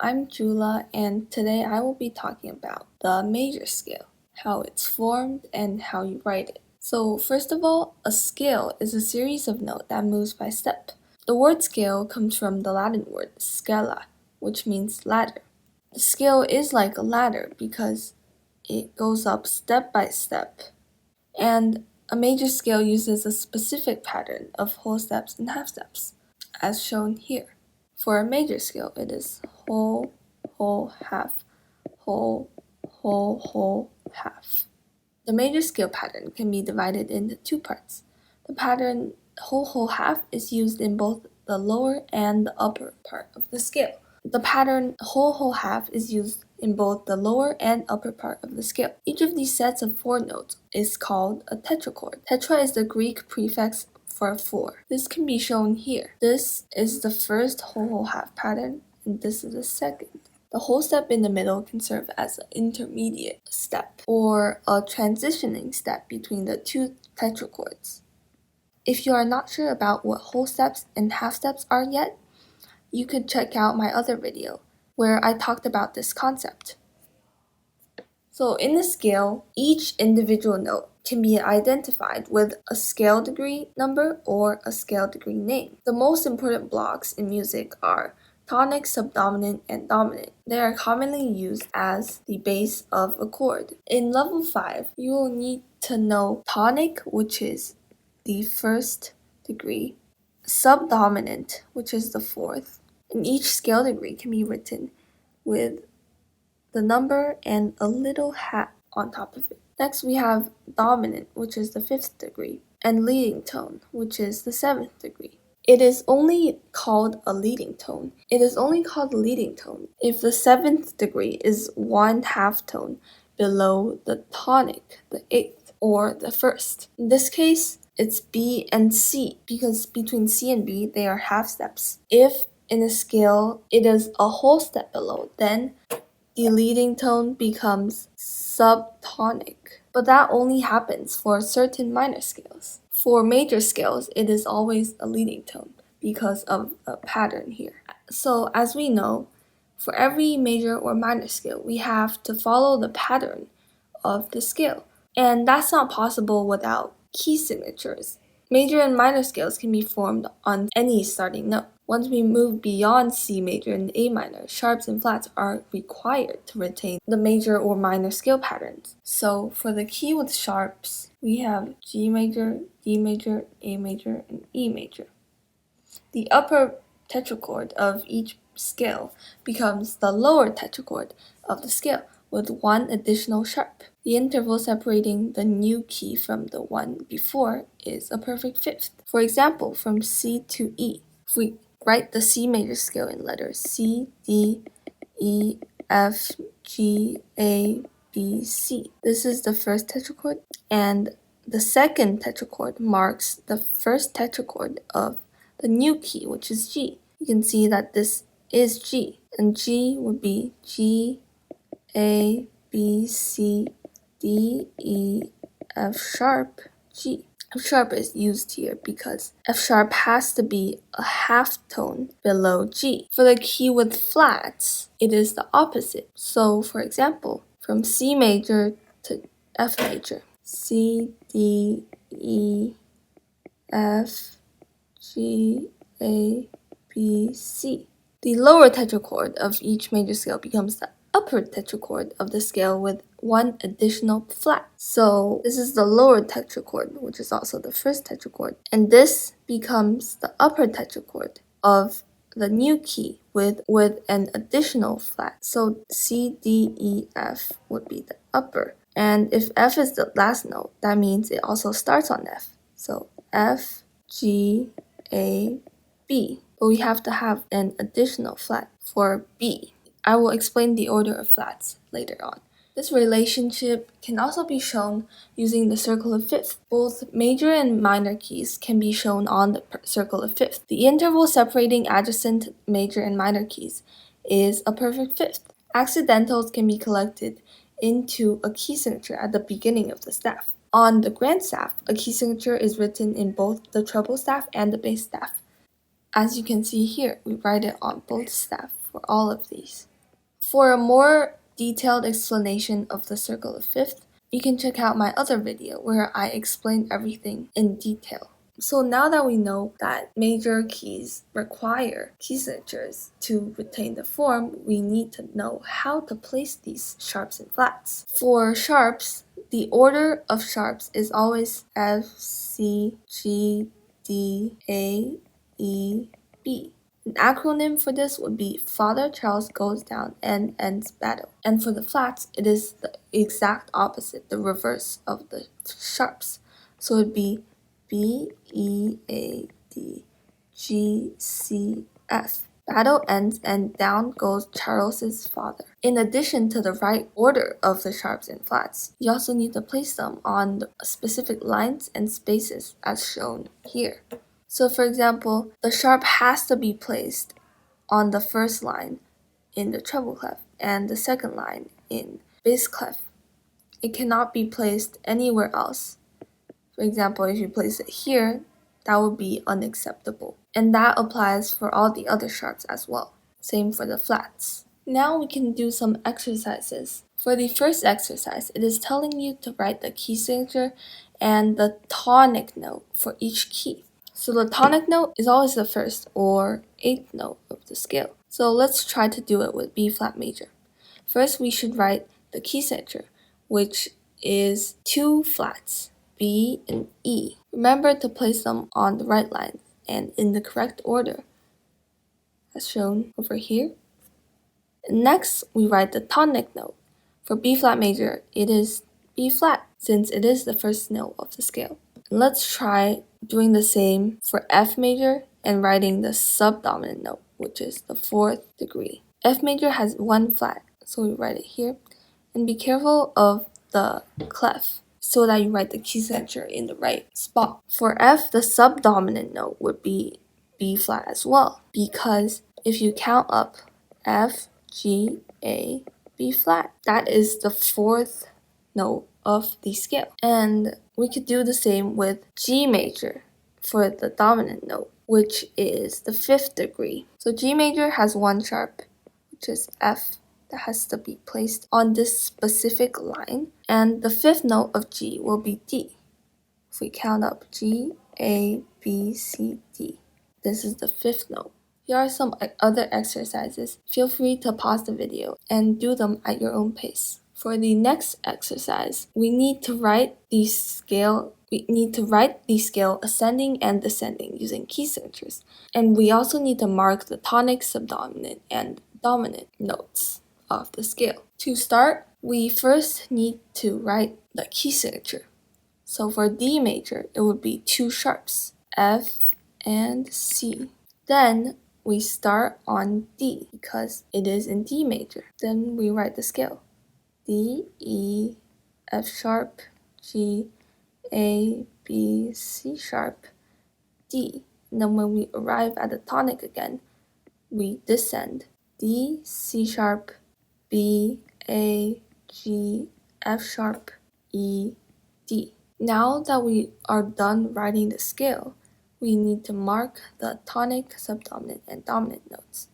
I'm Jula, and today I will be talking about the major scale, how it's formed, and how you write it. So first of all, a scale is a series of notes that moves by step. The word scale comes from the Latin word scala, which means ladder. The scale is like a ladder because it goes up step by step. And a major scale uses a specific pattern of whole steps and half steps, as shown here. For a major scale, it is whole, whole, half, whole, whole, whole, half. The major scale pattern can be divided into two parts. The pattern whole, whole, half is used in both the lower and the upper part of the scale. The pattern whole, whole, half is used in both the lower and upper part of the scale. Each of these sets of 4 notes is called a tetrachord. Tetra is the Greek prefix for 4. This can be shown here. This is the first whole, whole, half pattern, and this is the second. The whole step in the middle can serve as an intermediate step or a transitioning step between the two tetrachords. If you are not sure about what whole steps and half steps are yet, you could check out my other video where I talked about this concept. So in the scale, each individual note can be identified with a scale degree number or a scale degree name. The most important blocks in music are tonic, subdominant, and dominant. They are commonly used as the base of a chord. In level 5, you will need to know tonic, which is the first degree, subdominant, which is the fourth, and each scale degree can be written with the number and a little hat on top of it. Next, we have dominant, which is the 5th degree, and leading tone, which is the 7th degree. It is only called a leading tone. It is only called a leading tone if the 7th degree is 1 half tone below the tonic, the 8th, or the 1st. In this case, it's B and C, because between C and B, they are half steps. If in a scale it is a whole step below, then the leading tone becomes subtonic. But that only happens for certain minor scales. For major scales, it is always a leading tone because of a pattern here. So as we know, for every major or minor scale, we have to follow the pattern of the scale. And that's not possible without key signatures. Major and minor scales can be formed on any starting note. Once we move beyond C major and A minor, sharps and flats are required to retain the major or minor scale patterns. So for the key with sharps, we have G major, D major, A major, and E major. The upper tetrachord of each scale becomes the lower tetrachord of the scale with one additional sharp. The interval separating the new key from the one before is a perfect fifth. For example, from C to E, if we write the C major scale in letters C, D, E, F, G, A, B, C. This is the first tetrachord, and the second tetrachord marks the first tetrachord of the new key, which is G. You can see that this is G, and G would be G, A, B, C, D, E, F sharp, G. F sharp is used here because F sharp has to be a half tone below G. For the key with flats, it is the opposite. So for example, from C major to F major, C, D, E, F, G, A, B, C. The lower tetrachord of each major scale becomes the upper tetrachord of the scale with one additional flat. So this is the lower tetrachord, which is also the first tetrachord, and this becomes the upper tetrachord of the new key with an additional flat. So C, D, E, F would be the upper, and if F is the last note, that means it also starts on F. So F, G, A, B. But we have to have an additional flat for B. I will explain the order of flats later on. This relationship can also be shown using the circle of fifth. Both major and minor keys can be shown on the circle of fifth. The interval separating adjacent major and minor keys is a perfect fifth. Accidentals can be collected into a key signature at the beginning of the staff. On the grand staff, a key signature is written in both the treble staff and the bass staff. As you can see here, we write it on both staff for all of these. For a more detailed explanation of the circle of fifth, you can check out my other video where I explain everything in detail. So now that we know that major keys require key signatures to retain the form, we need to know how to place these sharps and flats. For sharps, the order of sharps is always F, C, G, D, A, E, B. An acronym for this would be Father Charles Goes Down and Ends Battle. And for the flats, it is the exact opposite, the reverse of the sharps. So it would be B, E, A, D, G, C, F. Battle ends and down goes Charles's father. In addition to the right order of the sharps and flats, you also need to place them on the specific lines and spaces as shown here. So for example, the sharp has to be placed on the first line in the treble clef and the second line in bass clef. It cannot be placed anywhere else. For example, if you place it here, that would be unacceptable. And that applies for all the other sharps as well. Same for the flats. Now we can do some exercises. For the first exercise, it is telling you to write the key signature and the tonic note for each key. So the tonic note is always the first or eighth note of the scale. So let's try to do it with B flat major. First, we should write the key signature, which is two flats, B and E. Remember to place them on the right line and in the correct order, as shown over here. Next, we write the tonic note. For B flat major, it is B flat, since it is the first note of the scale. And let's try doing the same for F major and writing the subdominant note, which is the fourth degree. F major has one flat, so we write it here. And be careful of the clef so that you write the key signature in the right spot. For F, the subdominant note would be B flat as well, because if you count up F, G, A, B flat, that is the fourth note of the scale. And we could do the same with G major for the dominant note, which is the fifth degree. So G major has one sharp, which is F, that has to be placed on this specific line, and the fifth note of G will be D. If we count up G, A, B, C, D, this is the fifth note. Here are some other exercises. Feel free to pause the video and do them at your own pace. For the next exercise, we need to write the scale ascending and descending using key signatures. And we also need to mark the tonic, subdominant, and dominant notes of the scale. To start, we first need to write the key signature. So for D major, it would be two sharps, F and C. Then we start on D because it is in D major. Then we write the scale. D, E, F sharp, G, A, B, C sharp, D. And then when we arrive at the tonic again, we descend. D, C sharp, B, A, G, F sharp, E, D. Now that we are done writing the scale, we need to mark the tonic, subdominant, and dominant notes.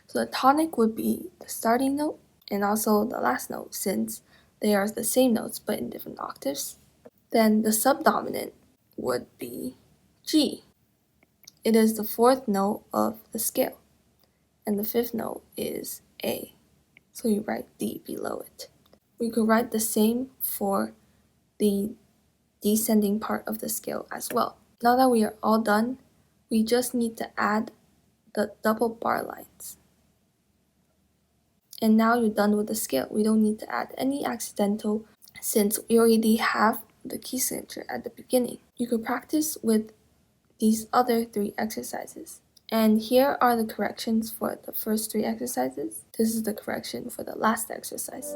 So the tonic would be the starting note and also the last note, since they are the same notes but in different octaves. Then the subdominant would be G. It is the fourth note of the scale, and the fifth note is A. So you write D below it. We could write the same for the descending part of the scale as well. Now that we are all done, we just need to add the double bar lines. And now you're done with the scale. We don't need to add any accidental since we already have the key signature at the beginning. You could practice with these other three exercises. And here are the corrections for the first three exercises. This is the correction for the last exercise.